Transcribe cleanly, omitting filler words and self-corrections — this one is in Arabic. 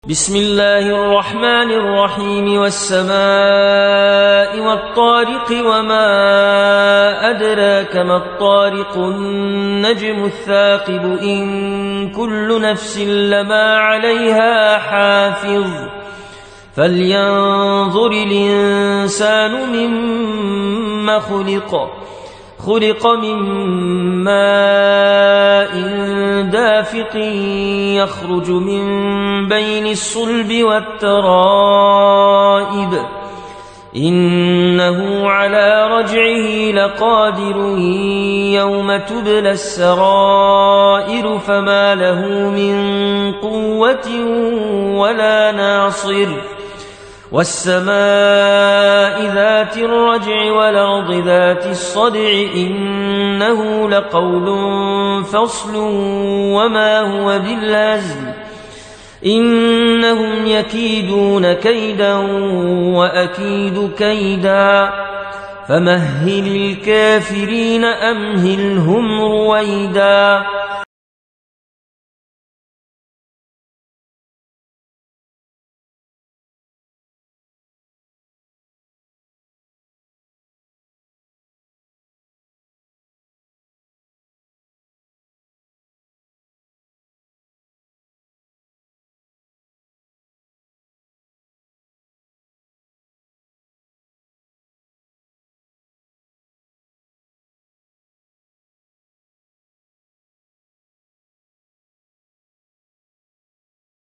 بسم الله الرحمن الرحيم والسماء والطارق وما أدراك ما الطارق النجم الثاقب إن كل نفس لما عليها حافظ فلينظر الإنسان مما خلق من ماء دافق يخرج من بين الصلب والترائب إنه على رجعه لقادر يوم تبلى السرائر فما له من قوة ولا ناصر والسماء ذات الرجع والأرض ذات الصدع إنه لقول فصل وما هو بالهزل إنهم يكيدون كيدا وأكيد كيدا فمهل الكافرين أمهلهم رويدا.